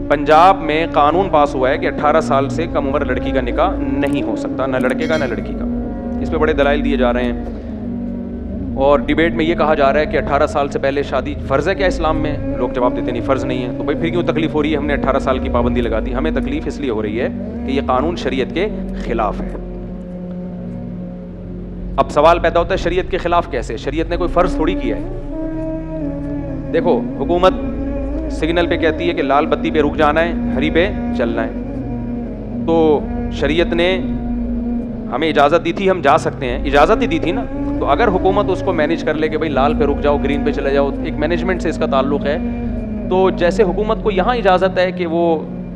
پنجاب میں قانون پاس ہوا ہے کہ 18 سال سے کم عمر لڑکی کا نکاح نہیں ہو سکتا، نہ لڑکے کا نہ لڑکی کا. اس پہ بڑے دلائل دیے جا رہے ہیں، اور ڈیبیٹ میں یہ کہا جا رہا ہے کہ 18 سال سے پہلے شادی فرض ہے کیا اسلام میں؟ لوگ جواب دیتے نہیں، فرض نہیں ہے. تو بھائی پھر کیوں تکلیف ہو رہی ہے؟ ہم نے 18 سال کی پابندی لگا دی. ہمیں تکلیف اس لیے ہو رہی ہے کہ یہ قانون شریعت کے خلاف ہے. اب سوال پیدا ہوتا ہے شریعت کے خلاف کیسے؟ شریعت نے کوئی فرض تھوڑی کیا ہے. دیکھو حکومت سگنل پہ کہتی ہے کہ لال بتی پہ رک جانا ہے، ہری پہ چلنا ہے، تو شریعت نے ہمیں اجازت دی تھی، ہم جا سکتے ہیں، اجازت ہی دی تھی نا. تو اگر حکومت اس کو مینیج کر لے کہ بھائی لال پہ رک جاؤ، گرین پہ چلے جاؤ، ایک مینجمنٹ سے اس کا تعلق ہے. تو جیسے حکومت کو یہاں اجازت ہے کہ وہ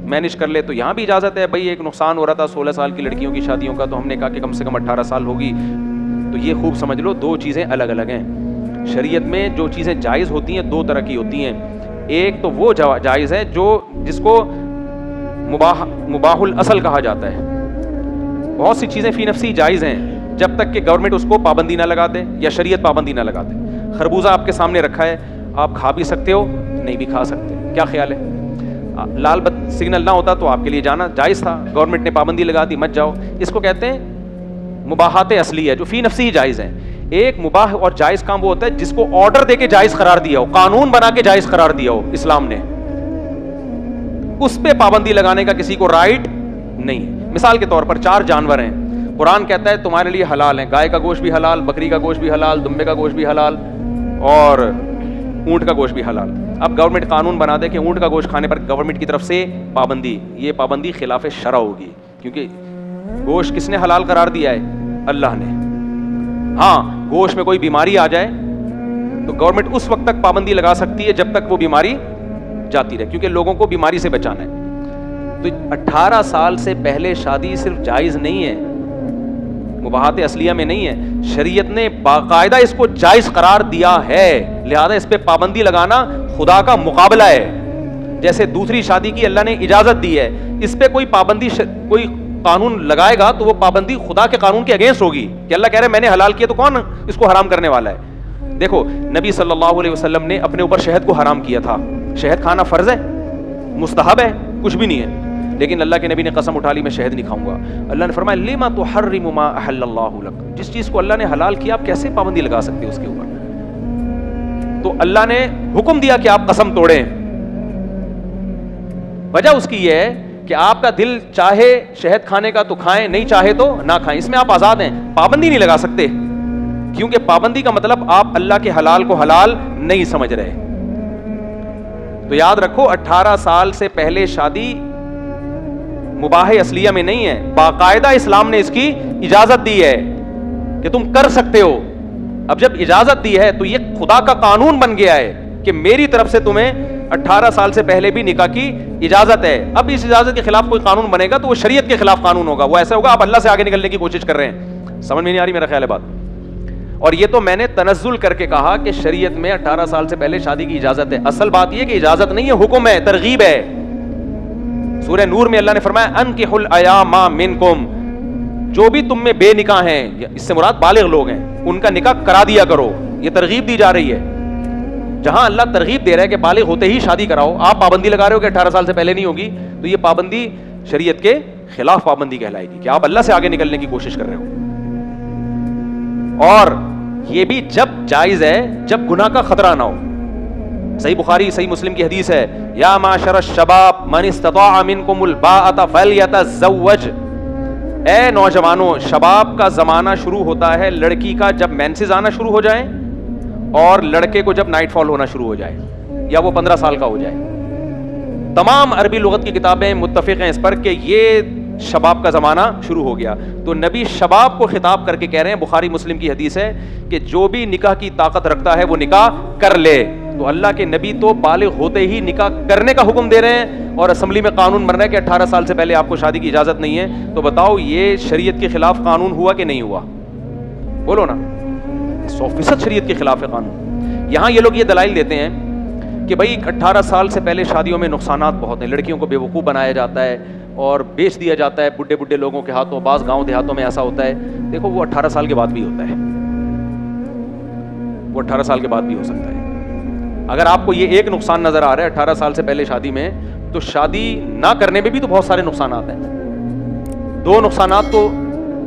مینیج کر لے، تو یہاں بھی اجازت ہے. بھائی ایک نقصان ہو رہا تھا 16 سال کی لڑکیوں کی شادیوں کا، تو ہم نے کہا کہ کم سے کم 18 سال ہوگی. تو یہ خوب سمجھ لو، دو چیزیں الگ الگ ہیں. شریعت میں جو چیزیں جائز ہوتی ہیں دو طرح کی ہوتی ہیں. ایک تو وہ جائز ہے جس کو مباح الاصل کہا جاتا ہے. بہت سی چیزیں فی نفسی جائز ہیں جب تک کہ گورنمنٹ اس کو پابندی نہ لگا دے یا شریعت پابندی نہ لگا دے. خربوزہ آپ کے سامنے رکھا ہے، آپ کھا بھی سکتے ہو، نہیں بھی کھا سکتے. کیا خیال ہے؟ لال سگنل نہ ہوتا تو آپ کے لیے جانا جائز تھا، گورنمنٹ نے پابندی لگا دی، مت جاؤ. اس کو کہتے ہیں مباحات اصلی ہے، جو فی نفسی ہی جائز ہیں. ایک مباح اور جائز کام وہ ہوتا ہے جس کو آرڈر دے کے جائز قرار دیا ہو، قانون بنا کے جائز قرار دیا ہو اسلام نے، اس پہ پابندی لگانے کا کسی کو رائٹ نہیں ہے. مثال کے طور پر 4 جانور ہیں، قرآن کہتا ہے تمہارے لیے حلال ہیں، گائے کا گوشت بھی حلال، بکری کا گوشت بھی حلال، دمبے کا گوشت بھی حلال، اور اونٹ کا گوشت بھی حلال. اب گورنمنٹ قانون بنا دے کہ اونٹ کا گوشت کھانے پر گورنمنٹ کی طرف سے پابندی، یہ پابندی خلاف شرع ہوگی، کیونکہ گوشت کس نے حلال قرار دیا ہے؟ اللہ نے. ہاں گوشت میں کوئی بیماری آ جائے تو گورنمنٹ اس وقت تک پابندی لگا سکتی ہے جب تک وہ بیماری جاتی رہے، کیونکہ لوگوں کو بیماری سے بچانا ہے. تو 18 سال سے پہلے شادی صرف جائز نہیں ہے، مباحات اصلیہ میں نہیں ہے، شریعت نے باقاعدہ اس کو جائز قرار دیا ہے. لہذا اس پہ پابندی لگانا خدا کا مقابلہ ہے. جیسے دوسری شادی کی اللہ نے اجازت دی ہے، اس پہ کوئی پابندی کوئی قانون لگائے گا تو وہ پابندی خدا کے قانون کے اگینسٹ ہوگی کہ اللہ کہہ رہے ہیں میں نے حلال کیا تو کون اس کو حرام کرنے والا ہے. دیکھو نبی صلی اللہ علیہ وسلم نے اپنے اوپر شہد کو حرام کیا تھا. شہد کھانا فرض ہے؟ مستحب ہے؟ کچھ بھی نہیں ہے. لیکن اللہ کے نبی نے قسم اٹھا لی میں شہد نہیں کھاؤں گا. اللہ نے فرمایا لما تحرم ما احل اللہ لک، جس چیز کو اللہ نے حلال کیا آپ کیسے پابندی لگا سکتے ہو اس کے اوپر؟ تو اللہ نے حکم دیا کہ آپ قسم توڑیں. وجہ اس کی یہ ہے کہ آپ کا دل چاہے شہد کھانے کا تو کھائیں، نہیں چاہے تو نہ کھائیں، اس میں آپ آزاد ہیں. پابندی نہیں لگا سکتے، کیونکہ پابندی کا مطلب آپ اللہ کے حلال کو حلال نہیں سمجھ رہے. تو یاد رکھو 18 سال سے پہلے شادی مباح اصلیہ میں نہیں ہے، باقاعدہ اسلام نے اس کی اجازت دی ہے کہ تم کر سکتے ہو. اب جب اجازت دی ہے تو یہ خدا کا قانون بن گیا ہے کہ میری طرف سے تمہیں 18 سال سے پہلے بھی نکاح کی اجازت ہے. اب اس اجازت کے خلاف کوئی قانون بنے گا تو وہ شریعت کے خلاف قانون ہوگا. وہ ایسا ہوگا آپ اللہ سے آگے نکلنے کی کوشش کر رہے ہیں. سمجھ میں نہیں آ رہی میرا خیال ہے بات؟ اور یہ تو میں نے تنزل کر کے کہا کہ شریعت میں 18 سال سے پہلے شادی کی اجازت ہے. اصل بات یہ کہ اجازت نہیں ہے، حکم ہے، ترغیب ہے. سورہ نور میں اللہ نے فرمایا انکحوا الایام منکم، جو بھی تم میں بے نکاح ہیں، اس سے مراد بالغ لوگ ہیں، ان کا نکاح کرا دیا کرو. یہ ترغیب دی جا رہی ہے. جہاں اللہ ترغیب دے رہا ہے کہ بالغ ہوتے ہی شادی کراؤ، آپ پابندی لگا رہے ہو کہ 18 سال سے پہلے نہیں ہوگی، تو یہ پابندی شریعت کے خلاف پابندی کہلائے گی کہ آپ اللہ سے آگے نکلنے کی کوشش کر رہے ہو. اور یہ بھی جب جائز ہے جب گناہ کا خطرہ نہ ہو. صحیح بخاری صحیح مسلم کی حدیث ہے یا معاشر الشباب من استطاع منکم الباءۃ فلیتزوج. اے نوجوانوں، شباب کا زمانہ شروع ہوتا ہے لڑکی کا جب مینسز آنا شروع ہو جائیں اور لڑکے کو جب نائٹ فال ہونا شروع ہو جائے یا وہ 15 سال کا ہو جائے. تمام عربی لغت کی کتابیں متفق ہیں اس پر کہ یہ شباب کا زمانہ شروع ہو گیا. تو نبی شباب کو خطاب کر کے کہہ رہے ہیں، بخاری مسلم کی حدیث ہے کہ جو بھی نکاح کی طاقت رکھتا ہے وہ نکاح کر لے. تو اللہ کے نبی تو بالغ ہوتے ہی نکاح کرنے کا حکم دے رہے ہیں اور اسمبلی میں قانون بن رہا ہے کہ 18 سال سے پہلے آپ کو شادی کی اجازت نہیں ہے. تو بتاؤ یہ شریعت کے خلاف قانون ہوا کہ نہیں ہوا؟ بولو نا. 100% شریعت کے خلاف ہے قانون. یہاں یہ لوگ یہ دلائل دیتے ہیں کہ بھائی 18 سال سے پہلے شادیوں میں نقصانات بہت ہیں، لڑکیوں کو بے وقوف بنایا جاتا ہے اور بیچ دیا جاتا ہے بڈھے بڈھے لوگوں کے ہاتھوں. بعض گاؤں دیہاتوں میں ایسا ہوتا ہے. دیکھو وہ 18 سال کے بعد بھی ہوتا ہے، وہ 18 سال کے بعد بھی ہو سکتا ہے. اگر آپ کو یہ ایک نقصان نظر آ رہا ہے 18 سال سے پہلے شادی میں، تو شادی نہ کرنے میں بھی تو بہت سارے نقصانات ہیں. 2 نقصانات تو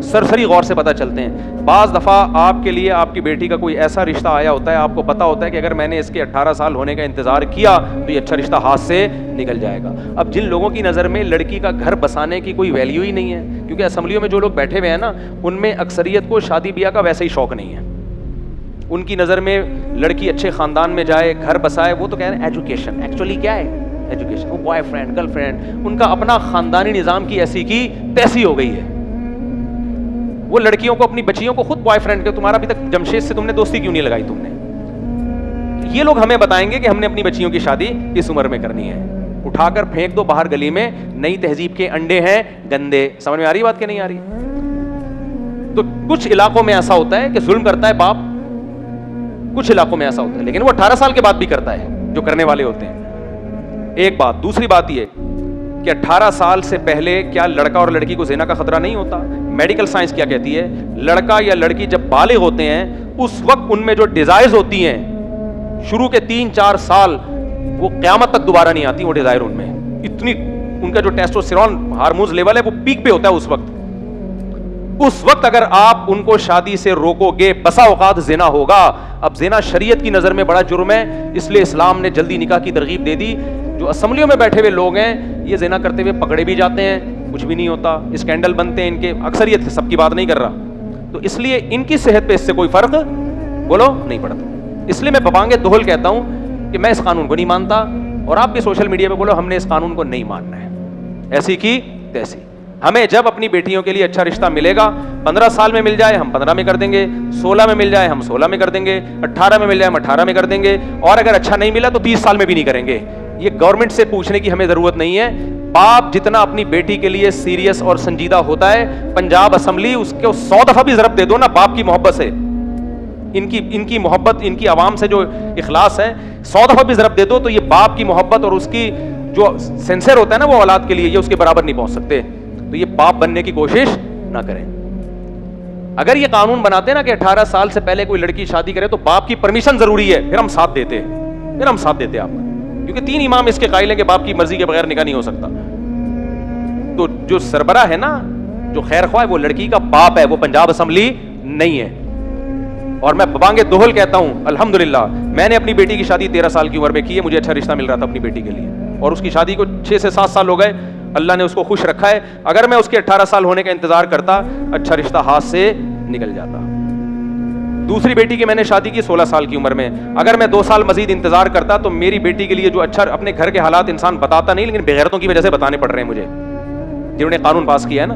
سرسری غور سے پتہ چلتے ہیں. بعض دفعہ آپ کے لیے آپ کی بیٹی کا کوئی ایسا رشتہ آیا ہوتا ہے, آپ کو پتہ ہوتا ہے کہ اگر میں نے اس کے 18 سال ہونے کا انتظار کیا تو یہ اچھا رشتہ ہاتھ سے نکل جائے گا. اب جن لوگوں کی نظر میں لڑکی کا گھر بسانے کی کوئی ویلیو ہی نہیں ہے, کیونکہ اسمبلیوں میں جو لوگ بیٹھے ہوئے ہیں نا, ان میں اکثریت کو شادی بیاہ کا ویسے ہی شوق نہیں ہے. ان کی نظر میں لڑکی اچھے خاندان میں جائے, گھر بسائے, وہ تو کہہ رہے ہیں ایجوکیشن. ایکچولی کیا ہے ایجوکیشن؟ وہ بوائے فرینڈ گرل فرینڈ, ان کا اپنا خاندانی نظام کی ایسی کی تیسی ہو گئی ہے. وہ لڑکیوں کو, اپنی بچیوں کو خود بوائے فرینڈ کے, تمہارا ابھی تک جمشید سے تم نے دوستی کیوں نہیں لگائی تم نے؟ یہ لوگ ہمیں بتائیں گے کہ ہم نے اپنی بچیوں کی شادی کس عمر میں کرنی ہے. اٹھا کر پھینک دو باہر گلی میں, نئی تہذیب کے انڈے ہیں گندے. سمجھ میں آ رہی بات کہ نہیں آ رہی؟ تو کچھ علاقوں میں ایسا ہوتا ہے کہ ظلم کرتا ہے باپ, کچھ علاقوں میں ایسا ہوتا ہے لیکن وہ 18 سال کے بعد بھی کرتا ہے جو کرنے والے ہوتے ہیں. ایک بات. دوسری بات یہ کہ 18 سال سے پہلے کیا لڑکا اور لڑکی کو زنا کا خطرہ نہیں ہوتا؟ میڈیکل سائنس کیا کہتی ہے, لڑکا یا لڑکی جب بالغ ہوتے ہیں اس وقت ان میں جو ڈیزائرز ہوتی ہیں شروع کے 3-4 سال وہ قیامت تک دوبارہ نہیں آتی. وہ ڈیزائر ان میں اتنی, ان کا جو ٹیسٹوسٹیرون ہارمونز لیول ہے وہ پیک پہ ہوتا ہے اس وقت. اس وقت اگر آپ ان کو شادی سے روکو گے, بسا اوقات زنا ہوگا. اب زنا شریعت کی نظر میں بڑا جرم ہے, اس لیے اسلام نے جلدی نکاح کی ترغیب دے دی. جو اسمبلیوں میں بیٹھے ہوئے لوگ ہیں یہ زنا کرتے ہوئے پکڑے بھی جاتے ہیں, کچھ بھی نہیں ہوتا, اسکینڈل بنتے ہیں ان کے, اکثریت سب کی بات نہیں کر رہا. تو اس لیے ان کی صحت پہ اس سے کوئی فرق بولو نہیں پڑتا. اس لیے میں ببانگے دہل کہتا ہوں کہ میں اس قانون کو نہیں مانتا, اور آپ بھی سوشل میڈیا پہ بولو ہم نے اس قانون کو نہیں ماننا ہے, ایسی کی تیسی. ہمیں جب اپنی بیٹیوں کے لیے اچھا رشتہ ملے گا, 15 سال میں مل جائے ہم 15 میں کر دیں گے, 16 میں مل جائے ہم 16 میں کر دیں گے, 18 میں مل جائے ہم 18 میں کر دیں گے, اور اگر اچھا نہیں ملا تو 30 سال میں بھی نہیں کریں گے. یہ گورنمنٹ سے پوچھنے کی ہمیں ضرورت نہیں ہے. باپ جتنا اپنی بیٹی کے لیے سیریس اور سنجیدہ ہوتا ہے, پنجاب اسمبلی اس کو 100 دفعہ بھی ضرب دے دو نا باپ کی محبت سے, ان کی محبت, ان کی عوام سے جو اخلاص ہے 100 دفعہ بھی ضرب دے دو, تو یہ باپ کی محبت اور اس کی جو سینسر ہوتا ہے نا وہ اولاد کے لیے, یہ اس کے برابر نہیں پہنچ سکتے. تو یہ باپ بننے کی کوشش نہ کریں. اگر یہ قانون بناتے نا کہ 18 سال سے پہلے کوئی لڑکی شادی کرے تو باپ کی پرمیشن ضروری ہے, پھر ہم ساتھ دیتے آپ, کیونکہ 3 امام اس کے قائل ہیں کہ باپ کی مرضی کے بغیر نکاح نہیں ہو سکتا. تو جو سربراہ ہے نا, جو خیر خواہ ہے, وہ لڑکی کا باپ ہے, وہ پنجاب اسمبلی نہیں ہے. اور میں ببانگے دہل کہتا ہوں الحمدللہ میں نے اپنی بیٹی کی شادی 13 سال کی عمر میں کی ہے. مجھے اچھا رشتہ مل رہا تھا اپنی بیٹی کے لیے, اور اس کی شادی کو 6 سے 7 سال ہو گئے. اللہ نے اس کو خوش رکھا ہے. اگر میں اس کے 18 سال ہونے کا انتظار کرتا, اچھا رشتہ ہاتھ سے نکل جاتا. دوسری بیٹی کی میں نے شادی کی 16 سال کی عمر میں. اگر میں 2 سال مزید انتظار کرتا تو میری بیٹی کے لیے جو اچھا, اپنے گھر کے حالات انسان بتاتا نہیں, لیکن بغیرتوں کی وجہ سے بتانے پڑ رہے ہیں مجھے, جنہوں نے قانون پاس کیا ہے نا.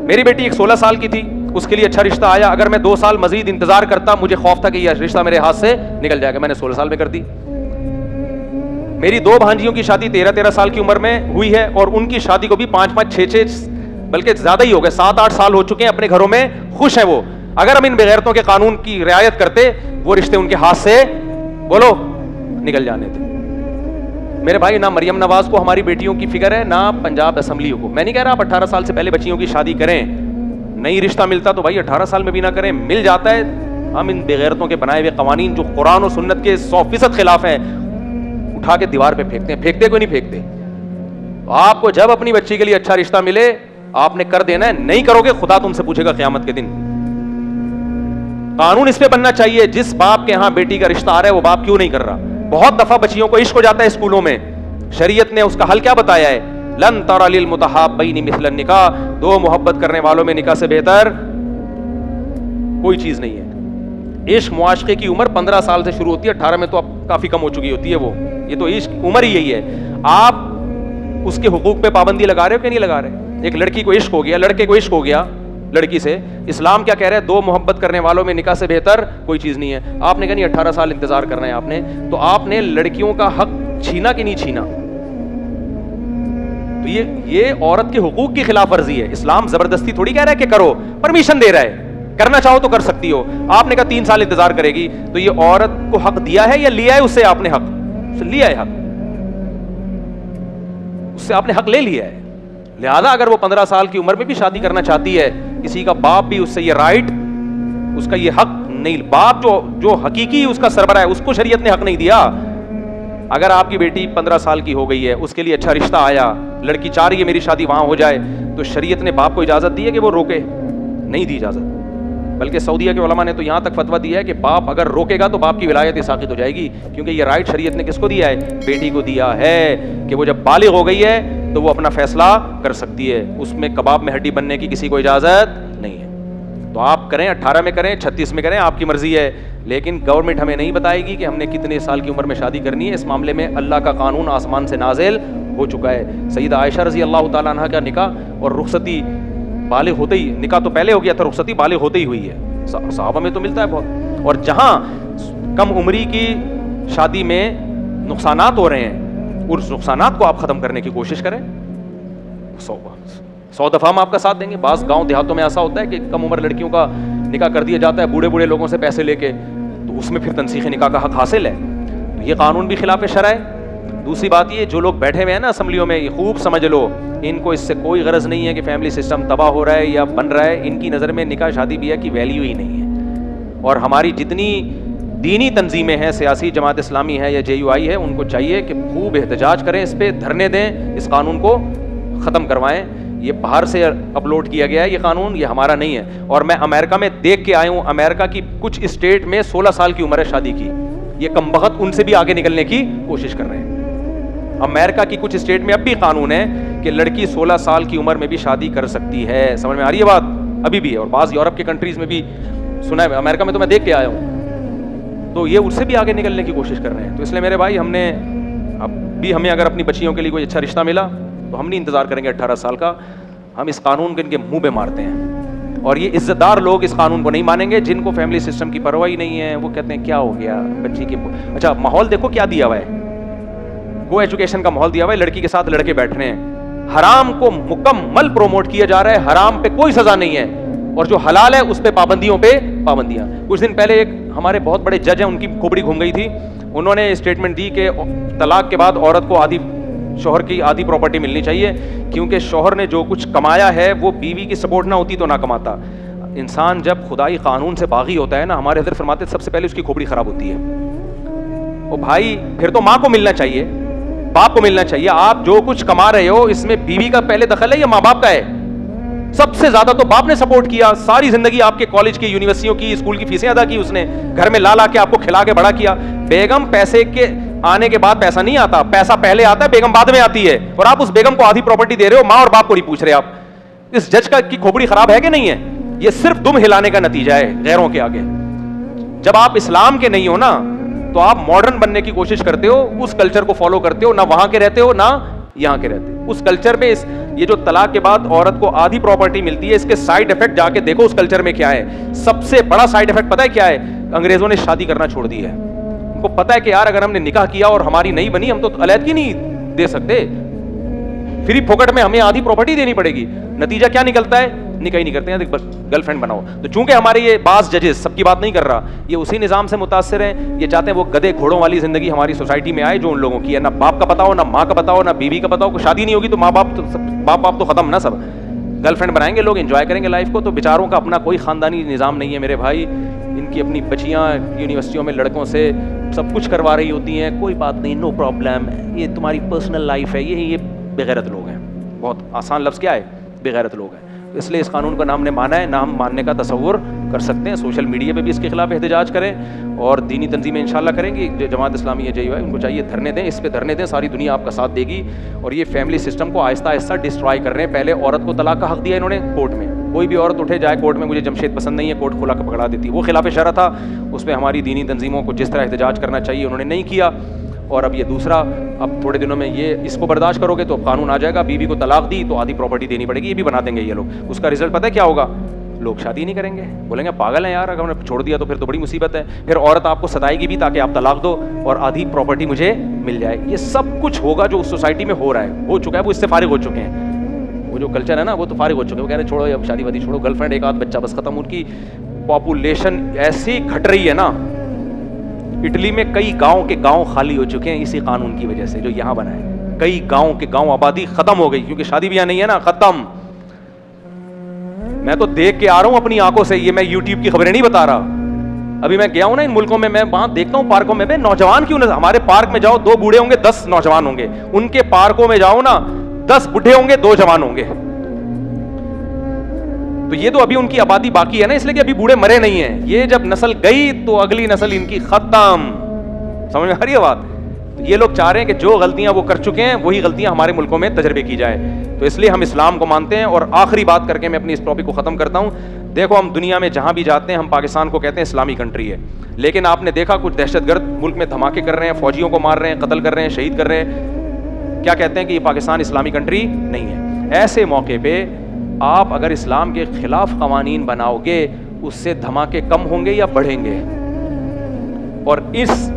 میری بیٹی ایک 16 سال کی تھی, اس کے لیے اچھا رشتہ آیا. اگر میں 2 سال مزید انتظار کرتا, مجھے خوف تھا کہ یہ رشتہ میرے ہاتھ سے نکل جائے گا, میں نے 16 سال میں کر دی. میری 2 بھانجیوں کی شادی 13 سال کی عمر میں ہوئی ہے, اور ان کی شادی کو بھی 5 6 بلکہ زیادہ ہی ہو گئے, 7 8 سال ہو چکے ہیں, اپنے گھروں میں خوش ہیں وہ. اگر ہم ان بغیرتوں کے قانون کی رعایت کرتے, وہ رشتے ان کے ہاتھ سے بولو نکل جانے تھے. میرے بھائی, نہ مریم نواز کو ہماری بیٹیوں کی فکر ہے, نہ پنجاب اسمبلی کو. میں نہیں کہہ رہا آپ 18 سال سے پہلے بچیوں کی شادی کریں, نہیں رشتہ ملتا تو بھائی 18 سال میں بھی نہ کریں, مل جاتا ہے. ہم ان بغیرتوں کے بنائے ہوئے قوانین جو قرآن و سنت کے 100% خلاف ہیں, اٹھا کے دیوار پہ پھینکتے ہیں. پھینکتے کوئی نہیں پھینکتے. تو آپ کو جب اپنی بچی کے لیے اچھا رشتہ ملے آپ نے کر دینا ہے, نہیں کرو گے خدا تم سے پوچھے گا قیامت کے دن. قانون اس پہ بننا چاہیے, جس باپ کے ہاں بیٹی کا رشتہ آ رہا ہے وہ باپ کیوں نہیں کر رہا. بہت دفعہ بچیوں کو عشق ہو جاتا ہے اسکولوں میں, شریعت نے اس کا حل کیا بتایا ہے, لن تر للمتحابین مثل النکاح, 2 محبت کرنے والوں میں نکاح سے بہتر کوئی چیز نہیں ہے. عشق معاشقے کی عمر 15 سال سے شروع ہوتی ہے, 18 میں تو اب کافی کم ہو چکی ہوتی ہے وہ. یہ تو عشق عمر ہی یہی ہے. آپ اس کے حقوق پہ پابندی لگا رہے ہو کہ نہیں لگا رہے. ایک لڑکی کو عشق ہو گیا, لڑکے کو عشق ہو گیا لڑکی سے, اسلام کیا کہہ رہا ہے, 2 محبت کرنے والوں میں نکاح سے بہتر کوئی چیز نہیں ہے. آپ نے کہا نہیں 18 سال انتظار کرنا ہے آپ نے, تو آپ نے لڑکیوں کا حق چھینا کہ نہیں چھینا. تو یہ عورت کے حقوق کی خلاف ورزی ہے. اسلام زبردستی تھوڑی کہہ رہا ہے کہ کرو, پرمیشن دے رہا ہے, کرنا چاہو تو کر سکتی ہو. آپ نے کہا 3 سال انتظار کرے گی, تو یہ عورت کو حق دیا ہے یا لیا ہے اس سے آپ نے حق, لیا ہے حق, اس سے آپ نے حق لے لیا ہے. لہذا اگر وہ 15 سال کی عمر میں بھی شادی کرنا چاہتی ہے, کسی کا باپ بھی اس سے یہ رائٹ, اس کا یہ حق نہیں. باپ جو حقیقی اس کا سربراہ ہے, اس کو شریعت نے حق نہیں دیا. اگر آپ کی بیٹی 15 سال کی ہو گئی ہے, اس کے لیے اچھا رشتہ آیا, لڑکی چاہ رہی ہے میری شادی وہاں ہو جائے, تو شریعت نے باپ کو اجازت دی ہے کہ وہ روکے؟ نہیں دی اجازت. بلکہ سعودیہ کے علماء نے تو یہاں تک فتویٰ دیا ہے کہ باپ اگر روکے گا تو باپ کی ولایت ساقط ہو جائے گی, کیونکہ یہ رائٹ شریعت نے کس کو دیا ہے؟ بیٹی کو دیا ہے, کہ وہ جب بالغ ہو گئی ہے تو وہ اپنا فیصلہ کر سکتی ہے, اس میں کباب میں ہڈی بننے کی کسی کو اجازت نہیں ہے. تو آپ کریں, 18 میں کریں, 36 میں کریں, آپ کی مرضی ہے, لیکن گورنمنٹ ہمیں نہیں بتائے گی کہ ہم نے کتنے سال کی عمر میں شادی کرنی ہے. اس معاملے میں اللہ کا قانون آسمان سے نازل ہو چکا ہے. سیدہ عائشہ رضی اللہ تعالیٰ عنہ کا نکاح اور رخصتی بالغ ہوتے ہی, نکاح تو پہلے ہو گیا تھا, رخصتی بالغ ہوتے ہی ہوئی ہے. صحابہ میں تو ملتا ہے بہت. اور جہاں کم عمری کی شادی میں نقصانات ہو رہے ہیں, اس نقصانات کو آپ ختم کرنے کی کوشش کریں. 100 دفعہ ہم آپ کا ساتھ دیں گے. بعض گاؤں دیہاتوں میں ایسا ہوتا ہے کہ کم عمر لڑکیوں کا نکاح کر دیا جاتا ہے بوڑھے لوگوں سے پیسے لے کے, تو اس میں پھر تنسیخ نکاح کا حق حاصل ہے. تو یہ قانون بھی خلاف شرع ہے. دوسری بات یہ, جو لوگ بیٹھے ہوئے ہیں نا اسمبلیوں میں, یہ خوب سمجھ لو, ان کو اس سے کوئی غرض نہیں ہے کہ فیملی سسٹم تباہ ہو رہا ہے یا بن رہا ہے. ان کی نظر میں نکاح شادی بیاہ کی ویلیو ہی نہیں ہے. اور ہماری جتنی دینی تنظیمیں ہیں, سیاسی جماعت اسلامی ہے یا JUI ہے, ان کو چاہیے کہ خوب احتجاج کریں, اس پہ دھرنے دیں, اس قانون کو ختم کروائیں. یہ باہر سے اپلوڈ کیا گیا ہے یہ قانون, یہ ہمارا نہیں ہے. اور میں امریکہ میں دیکھ کے آیا ہوں, امریکہ کی کچھ اسٹیٹ میں 16 سال کی عمر ہے شادی کی. یہ کمبخت ان سے بھی آگے نکلنے کی کوشش کر رہے ہیں. امریکہ کی کچھ اسٹیٹ میں اب بھی قانون ہے کہ لڑکی 16 سال کی عمر میں بھی شادی کر سکتی ہے. سمجھ میں آ رہی ہے بات؟ ابھی بھی ہے. اور بعض یورپ کے کنٹریز میں بھی سنا ہے, امریکہ میں تو میں دیکھ کے آیا ہوں. تو یہ اس سے بھی آگے نکلنے کی کوشش کر رہے ہیں. تو اس لیے میرے بھائی, ہم نے اب بھی, ہمیں اگر اپنی بچیوں کے لیے کوئی اچھا رشتہ ملا تو ہم نہیں انتظار کریں گے 18 سال کا. ہم اس قانون کو ان کے منہ پہ مارتے ہیں. اور یہ عزت دار لوگ اس قانون کو نہیں مانیں گے, جن کو فیملی سسٹم کی پرواہ ہی نہیں ہے. وہ کہتے ہیں کیا ہو گیا بچی کی. اچھا ماحول دیکھو کیا دیا ہوا ہے, کو ایجوکیشن کا ماحول دیا ہوا ہے, لڑکی کے ساتھ لڑکے بیٹھ رہے ہیں. حرام کو مکمل پروموٹ کیا جا رہا ہے, حرام پہ کوئی سزا نہیں ہے, اور جو حلال ہے اس پہ پابندیوں پہ پابندیاں. کچھ دن پہلے ایک ہمارے بہت بڑے جج ہیں, ان کی کھوپڑی گھوم گئی تھی. انہوں نے اسٹیٹمنٹ دی کہ طلاق کے بعد عورت کو شوہر کی آدھی پراپرٹی ملنی چاہیے, کیونکہ شوہر نے جو کچھ کمایا ہے وہ بیوی کی سپورٹ نہ ہوتی تو نہ کماتا. انسان جب خدائی قانون سے باغی ہوتا ہے نا, ہمارے حضرت فرماتے سب سے پہلے اس کی کھوپڑی خراب ہوتی ہے. او بھائی, پھر تو ماں کو ملنا چاہیے, باپ کو ملنا چاہیے. آپ جو کچھ کما رہے ہو اس میں بیوی کا پہلے دخل ہے یا ماں باپ کا ہے؟ سب سے زیادہ تو باپ نے سپورٹ کیا. ساری زندگی آپ کے کالج کی, یونیورسٹیوں کی, اسکول کی فیسیں ادا کی اس نے, گھر میں لا کے آپ کو کھلا کے بڑا کیا. بیگم پیسے کے آنے کے بعد پیسہ نہیں آتا, پیسہ پہلے آتا ہے, بیگم بعد میں آتی ہے. اور آپ اس بیگم کو آدھی پراپرٹی دے رہے ہو, ماں اور باپ کو نہیں پوچھ رہے آپ. اس جج کی کھوپڑی خراب ہے کہ نہیں ہے؟ یہ صرف دم ہلانے کا نتیجہ ہے غیروں کے آگے. جب آپ اسلام کے نہیں ہو نا, تو آپ ماڈرن بننے کی کوشش کرتے ہو, اس کلچر کو فالو کرتے ہو, نہ وہاں کے رہتے ہو نہ یہاں کے رہتے ہو. اس کلچر میں یہ جو طلاق کے بعد عورت کو آدھی پراپرٹی ملتی ہے, اس کے سائیڈ افیکٹ جا کے دیکھو اس کلچر میں کیا ہے. سب سے بڑا سائیڈ افیکٹ پتہ ہے کیا ہے؟ انگریزوں نے شادی کرنا چھوڑ دی ہے. ان کو پتہ ہے کہ یار اگر ہم نے نکاح کیا اور ہماری نہیں بنی, ہم تو علیحدگی نہیں دے سکتے, فری پھوکٹ میں ہمیں آدھی پراپرٹی دینی پڑے گی. نتیجہ کیا نکلتا ہے؟ نکاح ہی نہیں کرتے ہیں, گرل فرینڈ بناؤ. تو چونکہ ہمارے یہ بعض ججز, سب کی بات نہیں کر رہا, یہ اسی نظام سے متاثر ہیں. یہ چاہتے ہیں وہ گدے گھوڑوں والی زندگی ہماری سوسائٹی میں آئے جو ان لوگوں کی ہے. نہ باپ کا پتا ہو, نہ ماں کا پتا ہو, نہ بیوی کا پتا ہو. کوئی شادی نہیں ہوگی تو باپ باپ تو ختم نا, سب گرل فرینڈ بنائیں گے لوگ, انجوائے کریں گے لائف کو. تو بیچاروں کا اپنا کوئی خاندانی نظام نہیں ہے میرے بھائی. ان کی اپنی بچیاں یونیورسٹیوں میں لڑکوں سے سب کچھ کروا رہی ہوتی ہیں, کوئی بات نہیں, نو پرابلم, یہ تمہاری پرسنل لائف ہے. یہ بغیرت لوگ ہیں. بہت آسان لفظ کیا ہے؟ بغیرت لوگ ہیں. اس لیے اس قانون کا نہ ہم نے مانا ہے, نہ ہم ماننے کا تصور کر سکتے ہیں. سوشل میڈیا پہ بھی اس کے خلاف احتجاج کریں, اور دینی تنظیمیں انشاءاللہ کریں گی. جماعت اسلامی ہے, JUI, ان کو چاہیے دھرنے دیں, اس پہ دھرنے دیں. ساری دنیا آپ کا ساتھ دے گی. اور یہ فیملی سسٹم کو آہستہ آہستہ ڈسٹرائے کر رہے ہیں. پہلے عورت کو طلاق کا حق دیا انہوں نے کورٹ میں. کوئی بھی عورت اٹھے جائے کورٹ میں, مجھے جمشید پسند نہیں ہے, کورٹ کھلا کے پکڑا دیتی. وہ خلاف شرع تھا. اس پہ ہماری دینی تنظیموں کو جس طرح احتجاج کرنا چاہیے انہوں نے نہیں کیا. اور اب یہ دوسرا, اب تھوڑے دنوں میں یہ اس کو برداشت کرو گے تو اب قانون آ جائے گا, بیوی کو طلاق دی تو آدھی پراپرٹی دینی پڑے گی. یہ بھی بنا دیں گے یہ لوگ. اس کا رزلٹ پتہ ہے کیا ہوگا؟ لوگ شادی نہیں کریں گے, بولیں گے پاگل ہیں یار, اگر ہم نے چھوڑ دیا تو پھر تو بڑی مصیبت ہے. پھر عورت آپ کو ستائے گی بھی تاکہ آپ طلاق دو اور آدھی پراپرٹی مجھے مل جائے. یہ سب کچھ ہوگا جو اس سوسائٹی میں ہو رہا ہے, ہو چکا ہے. وہ اس سے فارغ ہو چکے ہیں. وہ جو کلچر ہے نا, وہ تو فارغ ہو چکے ہیں. وہ کہہ رہے ہیں چھوڑو اب شادی وادی چھوڑو, گرل فرینڈ ایک آدھ بچہ بس ختم. ان کی پاپولیشن ایسی گھٹ رہی ہے نا, اٹلی میں کئی گاؤں کے گاؤں خالی ہو چکے ہیں اسی قانون کی وجہ سے جو یہاں بنا ہے. کئی گاؤں کے گاؤں آبادی ختم ہو گئی کیونکہ شادی بیاہ نہیں ہے نا, ختم. میں تو دیکھ کے آ رہا ہوں اپنی آنکھوں سے, یہ میں یوٹیوب کی خبریں نہیں بتا رہا. ابھی میں گیا ہوں نا ان ملکوں میں وہاں دیکھتا ہوں پارکوں میں نوجوان کیوں نہ, ہمارے پارک میں جاؤ 2 بوڑھے ہوں گے 10 نوجوان ہوں گے, ان کے پارکوں میں جاؤ نا 10 بوڑھے ہوں گے 2 جوان ہوں گے. تو یہ تو ابھی ان کی آبادی باقی ہے نا, اس لیے کہ ابھی بوڑھے مرے نہیں ہیں. یہ جب نسل گئی تو اگلی نسل ان کی ختم. سمجھ میں آ رہی ہے بات؟ یہ لوگ چاہ رہے ہیں کہ جو غلطیاں وہ کر چکے ہیں وہی غلطیاں ہمارے ملکوں میں تجربے کی جائے. تو اس لیے ہم اسلام کو مانتے ہیں. اور آخری بات کر کے میں اپنی اس ٹاپک کو ختم کرتا ہوں. دیکھو ہم دنیا میں جہاں بھی جاتے ہیں ہم پاکستان کو کہتے ہیں اسلامی کنٹری ہے, لیکن آپ نے دیکھا کچھ دہشت گرد ملک میں دھماکے کر رہے ہیں, فوجیوں کو مار رہے ہیں, قتل کر رہے ہیں, شہید کر رہے ہیں, کیا کہتے ہیں کہ یہ پاکستان اسلامی کنٹری نہیں ہے. ایسے موقع پہ آپ اگر اسلام کے خلاف قوانین بناؤ گے اس سے دھماکے کم ہوں گے یا بڑھیں گے؟ اور اس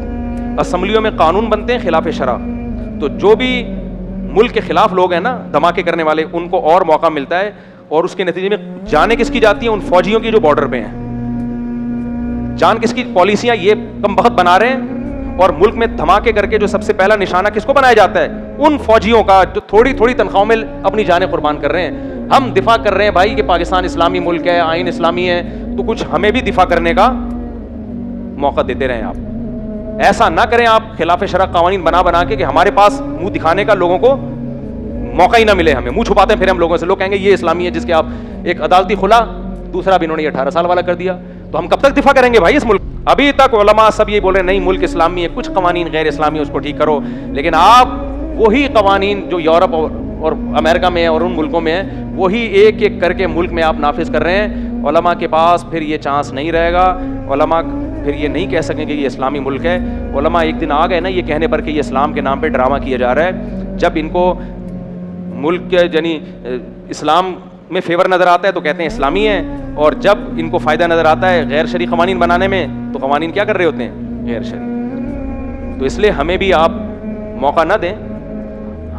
اسمبلیوں میں قانون بنتے ہیں خلاف شرع, تو جو بھی ملک کے خلاف لوگ ہیں نا دھماکے کرنے والے, ان کو اور موقع ملتا ہے. اور اس کے نتیجے میں جانیں کس کی جاتی ہیں؟ ان فوجیوں کی جو بارڈر پہ ہیں. جان کس کی؟ پالیسیاں یہ کم بخت بنا رہے ہیں, اور ملک میں دھماکے کر کے جو سب سے پہلا نشانہ کس کو بنایا جاتا ہے؟ ان فوجیوں کا جو تھوڑی تھوڑی تنخواہوں میں اپنی جانیں قربان کر رہے ہیں. ہم دفاع کر رہے ہیں بھائی کہ پاکستان اسلامی ملک ہے, آئین اسلامی ہے, تو کچھ ہمیں بھی دفاع کرنے کا موقع دیتے رہیں. آپ ایسا نہ کریں, آپ خلاف شرع قوانین بنا کے کہ ہمارے پاس منہ دکھانے کا لوگوں کو موقع ہی نہ ملے. ہمیں منہ چھپاتے ہیں پھر ہم لوگوں سے. لوگ کہیں گے یہ اسلامی ہے جس کے آپ ایک عدالتی خلا, دوسرا بھی انہوں نے 18 سال والا کر دیا, تو ہم کب تک دفاع کریں گے بھائی اس ملک؟ ابھی تک علماء سب یہ بول رہے ہیں نہیں ملک اسلامی ہے, کچھ قوانین غیر اسلامی ہے اس کو ٹھیک کرو, لیکن آپ وہی قوانین جو یورپ اور امریکہ میں اور ان ملکوں میں ہیں وہی ایک ایک کر کے ملک میں آپ نافذ کر رہے ہیں. علماء کے پاس پھر یہ چانس نہیں رہے گا. علماء پھر یہ نہیں کہہ سکیں کہ یہ اسلامی ملک ہے. علماء ایک دن آ گئے نا یہ کہنے پر کہ یہ اسلام کے نام پہ ڈرامہ کیا جا رہا ہے. جب ان کو ملک کے یعنی اسلام میں فیور نظر آتا ہے تو کہتے ہیں اسلامی ہے, اور جب ان کو فائدہ نظر آتا ہے غیر شرعی قوانین بنانے میں تو قوانین کیا کر رہے ہوتے ہیں؟ غیر شرعی. تو اس لیے ہمیں بھی آپ موقع نہ دیں,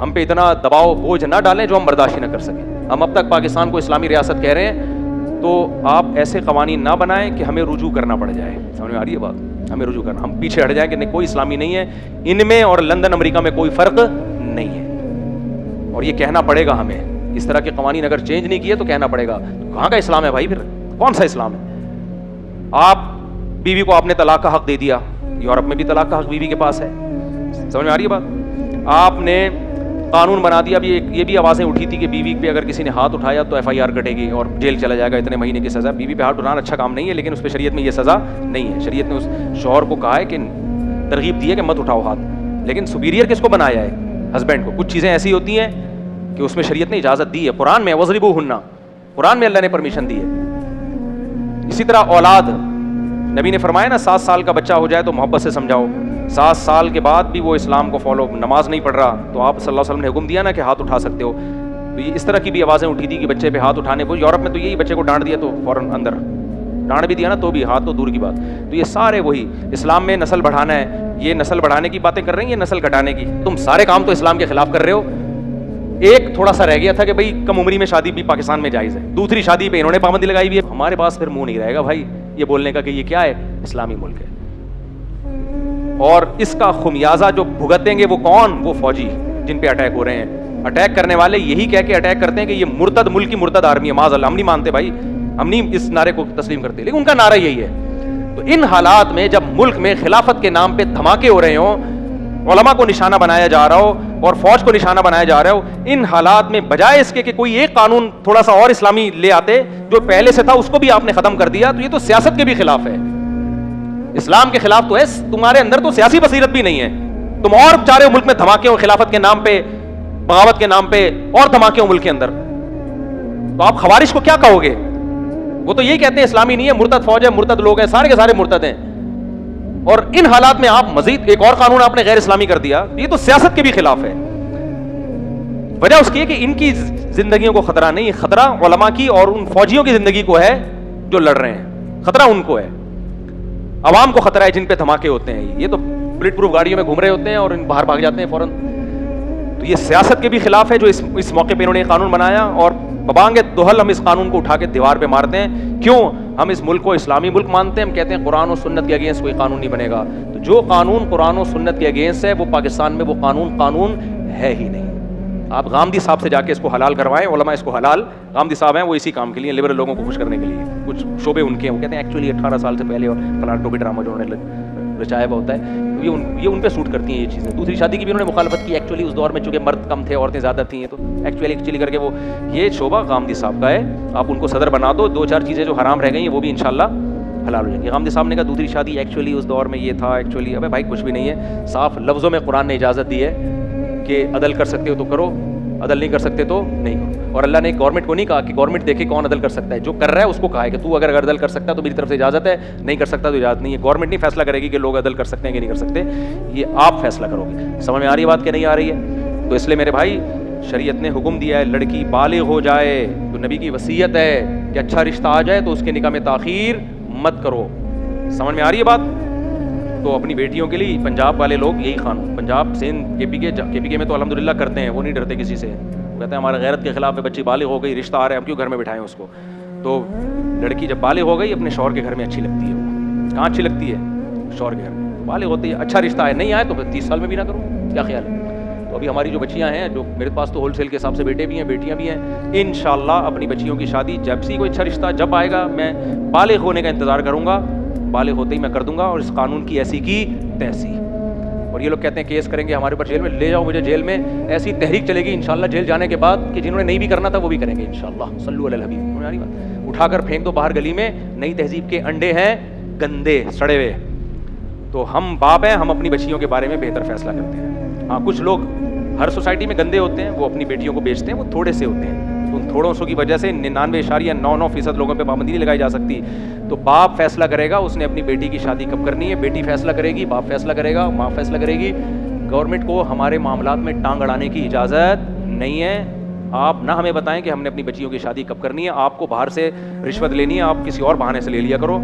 ہم پہ اتنا دباؤ بوجھ نہ ڈالیں جو ہم برداشت نہ کر سکیں. ہم اب تک پاکستان کو اسلامی ریاست کہہ رہے ہیں, تو آپ ایسے قوانین نہ بنائیں کہ ہمیں رجوع کرنا پڑ جائے. سمجھ میں آ رہی ہے بات؟ ہمیں رجوع کرنا, ہم پیچھے ہٹ جائیں کہ نہیں کوئی اسلامی نہیں ہے, ان میں اور لندن امریکہ میں کوئی فرق نہیں ہے. اور یہ کہنا پڑے گا ہمیں, اس طرح کے قوانین اگر چینج نہیں کیے تو کہنا پڑے گا. کہاں کا اسلام ہے بھائی؟ پھر کون سا اسلام ہے؟ آپ بیوی کو آپ نے طلاق کا حق دے دیا, یورپ میں بھی طلاق کا حق بیوی کے پاس ہے. سمجھ میں آ رہی ہے بات؟ آپ نے قانون بنا دیا. ابھی یہ بھی آوازیں اٹھی تھی کہ بیوی پہ اگر کسی نے ہاتھ اٹھایا تو FIR کٹے گی اور جیل چلا جائے گا, اتنے مہینے کی سزا. بیوی پہ ہاتھ اٹھانا اچھا کام نہیں ہے, لیکن اس پہ شریعت میں یہ سزا نہیں ہے. شریعت نے اس شوہر کو کہا ہے کہ ترغیب دی ہے کہ مت اٹھاؤ ہاتھ, لیکن سپیریئر کس کو بنایا ہے؟ ہسبینڈ کو. کچھ چیزیں ایسی ہوتی ہیں کہ اس میں شریعت نے اجازت دی ہے. قرآن میں وَضْرِبُوهُنَّ, قرآن میں اللہ نے پرمیشن دی ہے. اسی طرح اولاد, نبی نے فرمایا نا 7 سال کا بچہ ہو جائے تو محبت سے سمجھاؤ. 7 سال کے بعد بھی وہ اسلام کو فالو, نماز نہیں پڑھ رہا, تو آپ صلی اللہ علیہ وسلم نے حکم دیا نا کہ ہاتھ اٹھا سکتے ہو. تو یہ اس طرح کی بھی آوازیں اٹھی تھی کہ بچے پہ ہاتھ اٹھانے کو. یورپ میں تو یہی بچے کو ڈانٹ دیا تو فوراً اندر, ڈانٹ بھی دیا نا تو بھی, ہاتھ تو دور کی بات. تو یہ سارے وہی اسلام میں نسل بڑھانا ہے, یہ نسل بڑھانے کی باتیں کر رہے ہیں, یہ نسل گھٹانے کی. تم سارے کام تو اسلام کے خلاف کر رہے ہو. ایک تھوڑا سا رہ گیا تھا کہ بھائی کم عمری میں شادی بھی پاکستان میں جائز ہے, دوسری شادی پہ انہوں نے پابندی لگائی ہوئی ہے. ہمارے پاس پھر منہ نہیں رہے گا بھائی یہ بولنے کا کہ یہ کیا ہے, اسلامی ملک ہے. اور اس کا خمیازہ جو بھگتیں گے وہ کون؟ وہ فوجی جن پہ اٹیک ہو رہے ہیں. اٹیک کرنے والے یہی کہہ کے اٹیک کرتے ہیں کہ یہ مرتد ملک کی مرتد آرمی ہے. معاذ اللہ, ہم نہیں مانتے بھائی, ہم نہیں اس نعرے کو تسلیم کرتے, لیکن ان کا نعرہ یہی ہے. تو ان حالات میں جب ملک میں خلافت کے نام پہ دھماکے ہو رہے ہوں, علماء کو نشانہ بنایا جا رہا ہو اور فوج کو نشانہ بنایا جا رہا ہو, ان حالات میں بجائے اس کے کہ کوئی ایک قانون تھوڑا سا اور اسلامی لے آتے جو پہلے سے تھا اس کو بھی آپ نے ختم کر دیا, تو یہ تو سیاست کے بھی خلاف ہے. اسلام کے خلاف تو ہے, تمہارے اندر تو سیاسی بصیرت بھی نہیں ہے. تم اور چاہ رہے ہو ملک میں دھماکے ہوں خلافت کے نام پہ, بغاوت کے نام پہ اور دھماکے ہوں ملک کے اندر, تو آپ خوارج کو کیا کہو گے؟ وہ تو یہی کہتے ہیں اسلامی نہیں ہے, مرتد فوج ہے, مرتد لوگ ہیں, سارے کے سارے مرتد ہیں. اور ان حالات میں آپ مزید ایک اور قانون آپ نے غیر اسلامی کر دیا, یہ تو سیاست کے بھی خلاف ہے. وجہ اس کی ہے کہ ان کی زندگیوں کو خطرہ نہیں, خطرہ علماء کی اور ان فوجیوں کی زندگی کو ہے جو لڑ رہے ہیں. خطرہ ان کو ہے, عوام کو خطرہ ہے جن پہ دھماکے ہوتے ہیں. یہ تو بلٹ پروف گاڑیوں میں گھوم رہے ہوتے ہیں اور باہر بھاگ جاتے ہیں فوراً. تو یہ سیاست کے بھی خلاف ہے جو اس موقع پہ انہوں نے قانون بنایا, اور ببانگ دہل ہم اس قانون کو اٹھا کے دیوار پہ مارتے ہیں. کیوں؟ ہم اس ملک کو اسلامی ملک مانتے ہیں. ہم کہتے ہیں قرآن و سنت کے اگینسٹ کوئی قانون نہیں بنے گا. تو جو قانون قرآن و سنت کے اگینسٹ ہے وہ پاکستان میں وہ قانون ہے ہی نہیں. آپ غامدی صاحب سے جا کے اس کو حلال کروائیں, علماء اس کو حلال, غامدی صاحب ہیں وہ اسی کام کے لیے, لبرل لوگوں کو خوش کرنے کے لیے, کچھ شعبے ان کے ہیں, وہ کہتے ہیں ایکچولی 18 سال سے پہلے اور فلاں ٹوپی ڈرامہ جو انہوں نے رچایا ہوا ہوتا ہے, یہ ان پہ سوٹ کرتی ہیں یہ چیزیں. دوسری شادی کی بھی انہوں نے مخالفت کی, ایکچولی اس دور میں چونکہ مرد کم تھے عورتیں زیادہ تھیں, تو ایکچولی کر کے وہ, یہ شعبہ غامدی صاحب کا ہے, آپ ان کو صدر بنا دو, 2-4 چیزیں جو حرام رہ گئی ہیں وہ بھی انشاءاللہ حلال ہو جائیں گی. غامدی صاحب نے کہا دوسری شادی ایکچولی اس دور میں یہ تھا, ایکچولی ابے بھائی کچھ بھی نہیں ہے, صاف لفظوں میں قرآن نے اجازت دی ہے کہ عدل کر سکتے ہو تو کرو, عدل نہیں کر سکتے تو نہیں کرو. اور اللہ نے گورنمنٹ کو نہیں کہا کہ گورنمنٹ دیکھے کون عدل کر سکتا ہے, جو کر رہا ہے اس کو کہا ہے کہ تو اگر عدل کر سکتا ہے تو میری طرف سے اجازت ہے, نہیں کر سکتا تو اجازت نہیں ہے. گورنمنٹ نہیں فیصلہ کرے گی کہ لوگ عدل کر سکتے ہیں کہ نہیں کر سکتے, یہ آپ فیصلہ کرو گے. سمجھ میں آ رہی ہے بات کہ نہیں آ رہی ہے؟ تو اس لیے میرے بھائی شریعت نے حکم دیا ہے لڑکی بالغ ہو جائے تو نبی کی وصیت ہے کہ اچھا رشتہ آ جائے تو اس کے نکاح میں تاخیر مت کرو. سمجھ میں آ رہی ہے بات؟ تو اپنی بیٹیوں کے لیے پنجاب والے لوگ یہی قانون, پنجاب سندھ کے پی کے میں تو الحمدللہ کرتے ہیں, وہ نہیں ڈرتے کسی سے, کہتے ہیں ہمارے غیرت کے خلاف ہے, بچی بالغ ہو گئی, رشتہ آ رہا ہے, ہم کیوں گھر میں بٹھائیں اس کو. تو لڑکی جب بالغ ہو گئی اپنے شوہر کے گھر میں اچھی لگتی ہے. وہ کہاں اچھی لگتی ہے؟ شوہر کے گھر میں. بالغ ہوتی ہے, اچھا رشتہ آئے, نہیں آئے تو 30 سال میں بھی نہ کرو, کیا خیال ہے؟ تو ابھی ہماری جو بچیاں ہیں, جو میرے پاس تو ہول سیل کے حساب سے بیٹے بھی ہیں بیٹیاں بھی ہیں, انشاءاللہ اپنی بچیوں کی شادی جب سے کوئی اچھا رشتہ جب آئے گا میں بالغ ہونے کا انتظار کروں گا, بالغ ہوتے ہی میں کر دوں گا, اور اس قانون کی ایسی کی تیسی. اور یہ لوگ کہتے ہیں کیس کریں گے ہمارے اوپر, جیل میں لے جاؤ مجھے, جیل میں ایسی تحریک چلے گی انشاءاللہ جیل جانے کے بعد کہ جنہوں نے نہیں بھی کرنا تھا وہ بھی کریں گے انشاءاللہ. صلو علی الحبیب. اٹھا کر پھینک دو باہر گلی میں, نئی تہذیب کے انڈے ہیں گندے سڑے ہوئے. تو ہم باپ ہیں, ہم اپنی بچیوں کے بارے میں بہتر فیصلہ کرتے ہیں. ہاں کچھ لوگ ہر سوسائٹی میں گندے ہوتے ہیں, وہ اپنی بیٹیوں کو بیچتے ہیں, وہ تھوڑے سے ہوتے ہیں, ان تھوڑوں سو کی وجہ سے 99.99% لوگوں پہ پابندی نہیں لگائی جا سکتی. تو باپ فیصلہ کرے گا اس نے اپنی بیٹی کی شادی کب کرنی ہے, بیٹی فیصلہ کرے گی, باپ فیصلہ کرے گا, ماں فیصلہ کرے گی. گورنمنٹ کو ہمارے معاملات میں ٹانگ اڑانے کی اجازت نہیں ہے. آپ نہ ہمیں بتائیں کہ ہم نے اپنی بچیوں کی شادی کب کرنی ہے, آپ کو باہر سے رشوت لینی ہے, آپ کسی اور بہانے سے لے لیا کرو,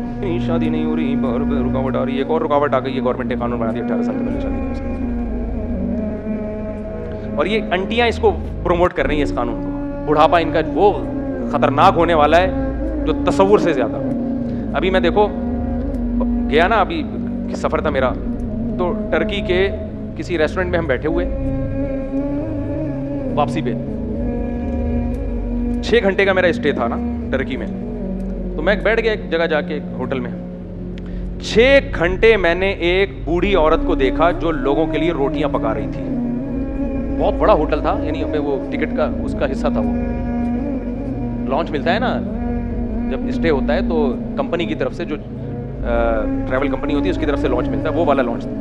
شادی نہیں ہو رہی, رکاوٹ آ رہی ہے, ایک اور رکاوٹ آ گئی ہے, گورنمنٹ نے قانون بنا دیا 18 سال سے پہلے شادی کر سکتے. اور یہ انٹیاں اس کو پروموٹ کر رہی ہیں اس قانون کو. بڑھاپا ان کا وہ خطرناک ہونے والا ہے جو تصور سے زیادہ. ابھی میں دیکھو گیا نا, ابھی سفر تھا میرا, تو ٹرکی کے کسی ریسٹورنٹ میں ہم بیٹھے ہوئے واپسی پہ, 6 گھنٹے کا میرا اسٹے تھا نا ٹرکی میں. تو میں بیٹھ گیا ایک جگہ جا کے ہوٹل میں, 6 گھنٹے میں نے ایک بوڑھی عورت کو دیکھا جو لوگوں کے لیے روٹیاں پکا رہی تھی. بہت بڑا ہوٹل تھا, یعنی وہ ٹکٹ کا اس کا حصہ تھا, وہ لانچ ملتا ہے نا جب اسٹے ہوتا ہے تو کمپنی کی طرف سے, جو ٹریول کمپنی ہوتی ہے اس کی طرف سے لانچ ملتا ہے, وہ والا لانچ تھا.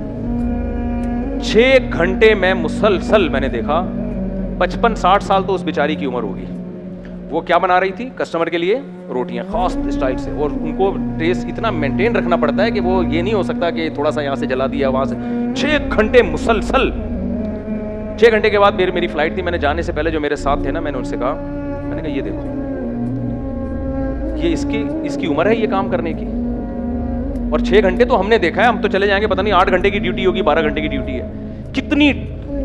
6 گھنٹے میں مسلسل میں نے دیکھا, 55-60 سال تو اس بیچاری کی عمر ہوگی. وہ کیا بنا رہی تھی کسٹمر کے لیے, روٹیاں خاص اسٹائل سے, اور ان کو ٹیسٹ اتنا مینٹین رکھنا پڑتا ہے کہ وہ یہ نہیں ہو سکتا کہ تھوڑا سا یہاں سے جلا دیا وہاں سے. 6 گھنٹے مسلسل. 6 گھنٹے کے بعد میری فلائٹ تھی, میں نے جانے سے پہلے جو میرے ساتھ تھے نا, میں نے ان سے کہا, میں نے کہا یہ دیکھو, یہ اس کی عمر ہے یہ کام کرنے کی, اور 6 گھنٹے تو ہم نے دیکھا ہے, ہم تو چلے جائیں گے, پتہ نہیں 8 گھنٹے کی ڈیوٹی ہوگی, 12 گھنٹے کی ڈیوٹی ہے. کتنی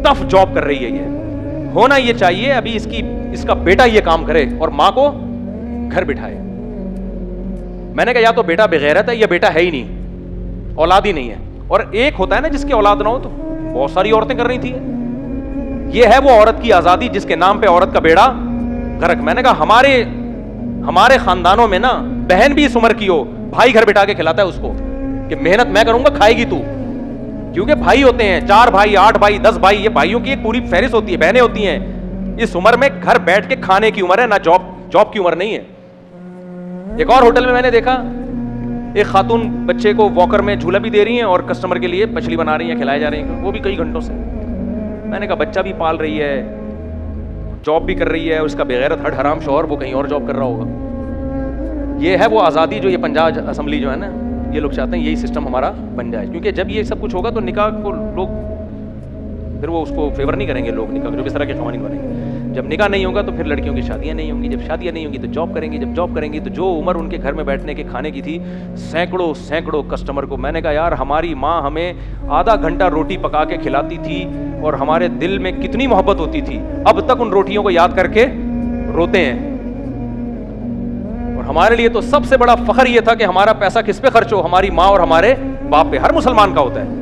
ٹف جاب کر رہی ہے یہ. ہونا یہ چاہیے ابھی اس کا بیٹا یہ کام کرے اور ماں کو گھر بٹھائے. میں نے کہا یا تو بیٹا بغیرت ہے یا بیٹا ہے ہی نہیں, اولاد ہی نہیں ہے. اور ایک ہوتا ہے نا جس کی اولاد نہ ہو, تو بہت ساری عورتیں کر رہی تھی. یہ ہے وہ عورت کی آزادی جس کے نام پہ عورت کا بیڑا غرق. میں نے کہا ہمارے خاندانوں میں نا بہن بھی اس عمر کی ہو, بھائی گھر بٹھا کے کھلاتا ہے اس کو کہ محنت میں کروں گا, کھائے گی تو, کیونکہ بھائی ہوتے ہیں 4 بھائی 8 بھائی 10 بھائی, یہ بھائیوں کی ایک پوری فہرست ہوتی ہے, بہنیں ہوتی ہیں. اس عمر میں گھر بیٹھ کے کھانے کی عمر ہے, نہ جاب کی عمر نہیں ہے. ایک اور ہوٹل میں نے دیکھا ایک خاتون بچے کو واکر میں جھولا بھی دے رہی ہیں اور کسٹمر کے لیے مچھلی بنا رہی ہیں, کھلائے جا رہے ہیں, وہ بھی کئی گھنٹوں سے. میں نے کہا بچہ بھی پال رہی ہے, جاب بھی کر رہی ہے, اس کا بغیرت ہٹ حرام شوہر وہ کہیں اور جاب کر رہا ہوگا. یہ ہے وہ آزادی جو یہ پنجاب اسمبلی جو ہے نا, یہ لوگ چاہتے ہیں یہی سسٹم ہمارا بن جائے, کیونکہ جب یہ سب کچھ ہوگا تو نکاح کو لوگ پھر وہ اس کو فیور نہیں کریں گے, لوگ نکاح جو اس طرح کے قوانین بنیں گے. جب نکاح نہیں ہوگا تو پھر لڑکیوں کی شادیاں نہیں ہوں گی, جب شادیاں نہیں ہوں گی تو جاب کریں گی, جب جاب کریں گی تو جو عمر ان کے گھر میں بیٹھنے کے کھانے کی تھی, سینکڑوں کسٹمر کو. میں نے کہا یار ہماری ماں ہمیں آدھا گھنٹہ روٹی پکا کے کھلاتی تھی اور ہمارے دل میں کتنی محبت ہوتی تھی, اب تک ان روٹیوں کو یاد کر کے روتے ہیں. اور ہمارے لیے تو سب سے بڑا فخر یہ تھا کہ ہمارا پیسہ کس پہ خرچ ہو, ہماری ماں اور ہمارے باپ پہ. ہر مسلمان کا ہوتا ہے,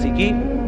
کسی کی